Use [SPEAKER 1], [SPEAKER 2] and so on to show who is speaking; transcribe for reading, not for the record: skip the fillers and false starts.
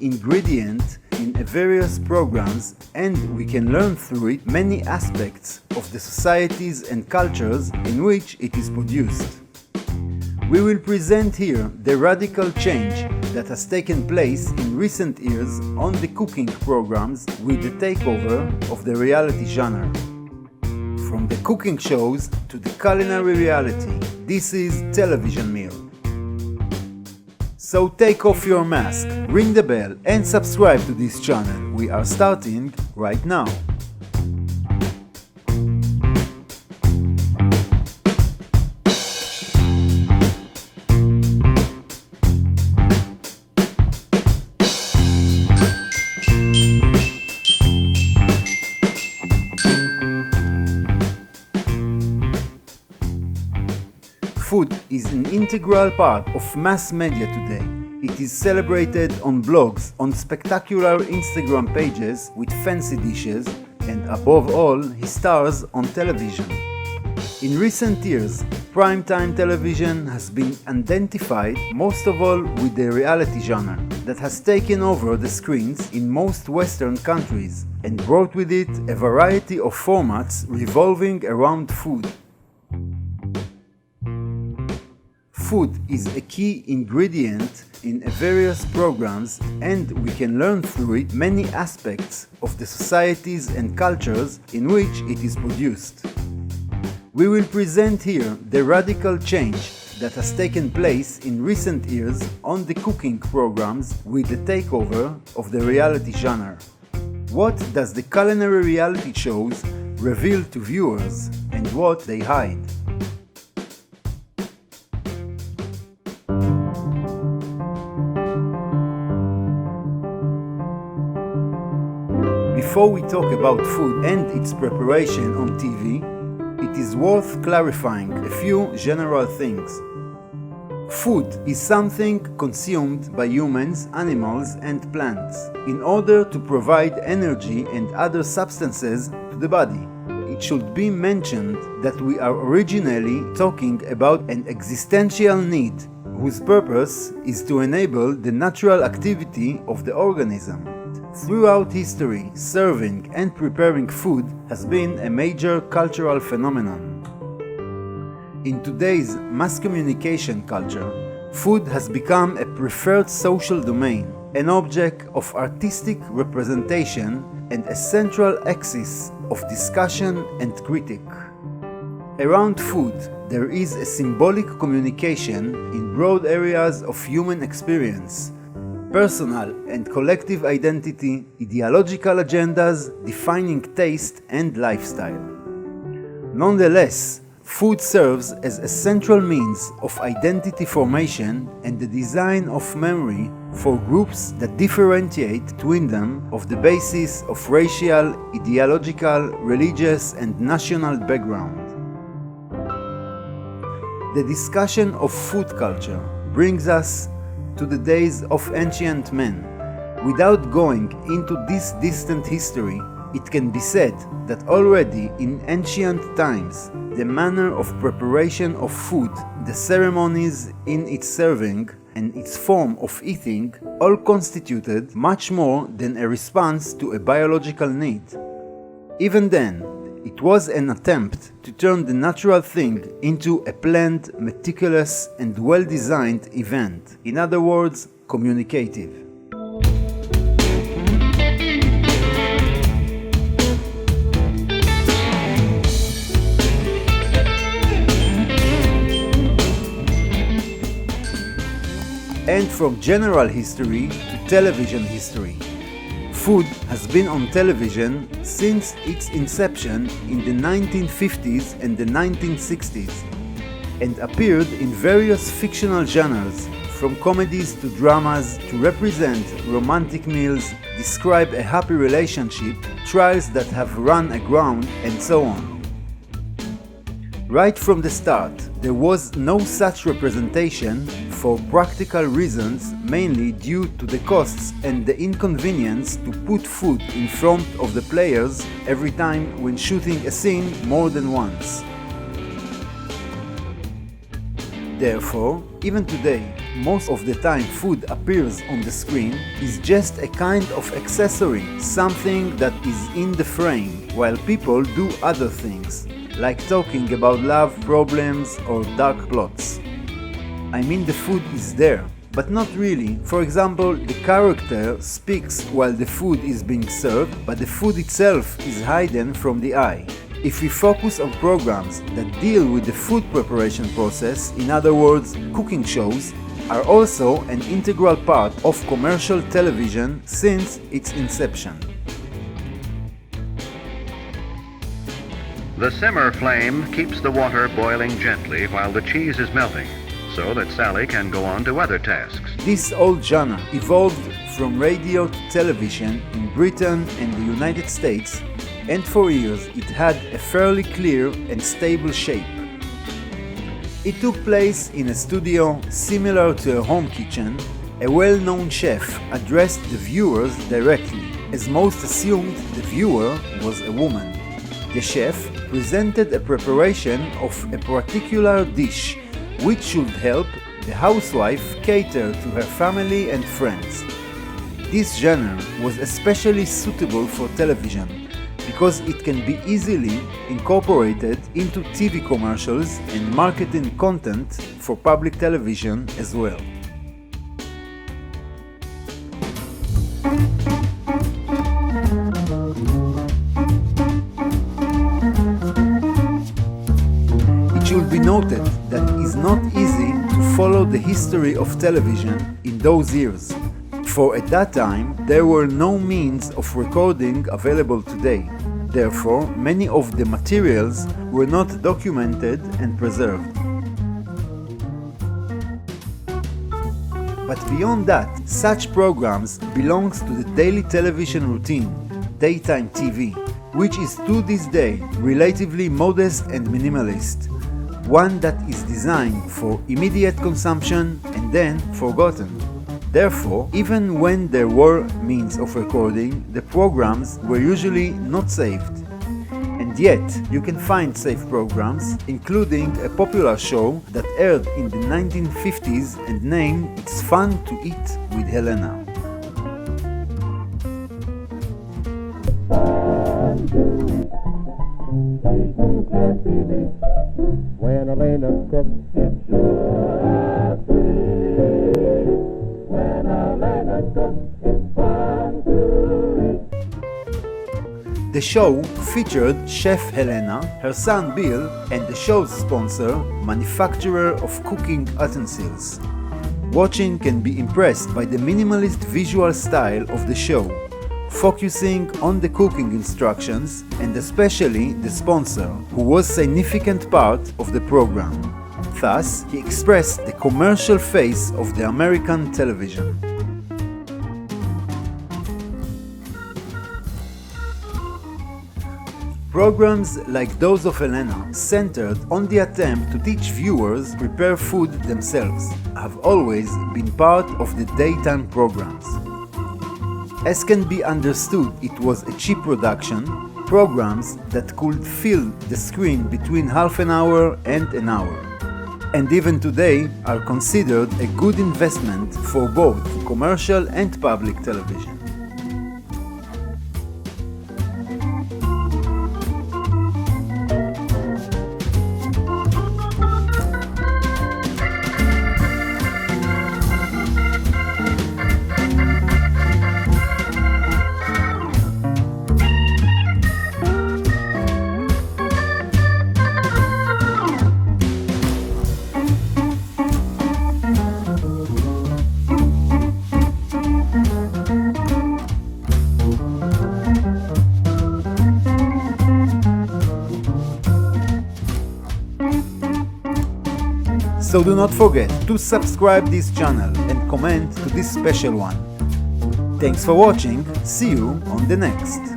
[SPEAKER 1] ingredient in various programs, and we can learn through it many aspects of the societies and cultures in which it is produced. We will present here the radical change that has taken place in recent years on the cooking programs with the takeover of the reality genre. From the cooking shows to the culinary reality, this is Television Meal. So take off your mask, ring the bell and subscribe to this channel. We are starting right now. Food is an integral part of mass media today. It is celebrated on blogs, on spectacular Instagram pages with fancy dishes, and above all, it stars on television. In recent years, primetime television has been identified most of all with the reality genre that has taken over the screens in most Western countries and brought with it a variety of formats revolving around food. Food is a key ingredient in various programs, and we can learn through it many aspects of the societies and cultures in which it is produced. We will present here the radical change that has taken place in recent years on the cooking programs with the takeover of the reality genre. What does the culinary reality shows reveal to viewers, and what they hide? Before we talk about food and its preparation on TV, it is worth clarifying a few general things. Food is something consumed by humans, animals, and plants in order to provide energy and other substances to the body. It should be mentioned that we are originally talking about an existential need whose purpose is to enable the natural activity of the organism. Throughout history, serving and preparing food has been a major cultural phenomenon. In today's mass communication culture, food has become a preferred social domain, an object of artistic representation, and a central axis of discussion and critique. Around food, there is a symbolic communication in broad areas of human experience, personal and collective identity, ideological agendas defining taste and lifestyle. Nonetheless, food serves as a central means of identity formation and the design of memory for groups that differentiate between them of the basis of racial, ideological, religious, and national background. The discussion of food culture brings us to the days of ancient men. Without going into this distant history, it can be said that already in ancient times, the manner of preparation of food, the ceremonies in its serving, and its form of eating all constituted much more than a response to a biological need. Even then, it was an attempt to turn the natural thing into a planned, meticulous, and well-designed event. In other words, communicative. And from general history to television history. Food has been on television since its inception in the 1950s and the 1960s, and appeared in various fictional genres, from comedies to dramas, to represent romantic meals, describe a happy relationship, trials that have run aground, and so on. Right from the start, there was no such representation for practical reasons, mainly due to the costs and the inconvenience to put food in front of the players every time when shooting a scene more than once. Therefore, even today, most of the time food appears on the screen, is just a kind of accessory, something that is in the frame, while people do other things, like talking about love problems or dark plots. I mean, the food is there, but not really. For example, the character speaks while the food is being served, but the food itself is hidden from the eye. If we focus on programs that deal with the food preparation process, in other words, cooking shows, are also an integral part of commercial television since its inception.
[SPEAKER 2] The simmer flame keeps the water boiling gently while the cheese is melting, so that Sally can go on to other tasks.
[SPEAKER 1] This old genre evolved from radio to television in Britain and the United States, and for years it had a fairly clear and stable shape. It took place in a studio similar to a home kitchen. A well-known chef addressed the viewers directly, as most assumed the viewer was a woman. The chef presented a preparation of a particular dish which should help the housewife cater to her family and friends. This genre was especially suitable for television because it can be easily incorporated into TV commercials and marketing content for public television as well. It should be noted that it is not easy to follow the history of television in those years, for at that time there were no means of recording available today. Therefore, many of the materials were not documented and preserved. But beyond that, such programs belong to the daily television routine, daytime TV, which is to this day relatively modest and minimalist, one that is designed for immediate consumption and then forgotten. Therefore, even when there were means of recording, the programs were usually not saved. And yet, you can find saved programs, including a popular show that aired in the 1950s and named It's Fun to Eat with Helena.
[SPEAKER 3] When Elena cooks, it's sure sweet. When Elena cooks, it's fun to eat.
[SPEAKER 1] The show featured Chef Helena, her son Bill, and the show's sponsor, manufacturer of cooking utensils. Watching can be impressed by the minimalist visual style of the show, focusing on the cooking instructions and especially the sponsor, who was a significant part of the program. Thus, he expressed the commercial face of the American television. Programs like those of Helena, centered on the attempt to teach viewers prepare food themselves, have always been part of the daytime programs. As can be understood, it was a cheap production, programs that could fill the screen between half an hour and an hour, and even today are considered a good investment for both commercial and public television. So do not forget to subscribe this channel and comment to this special one. Thanks for watching, see you on the next.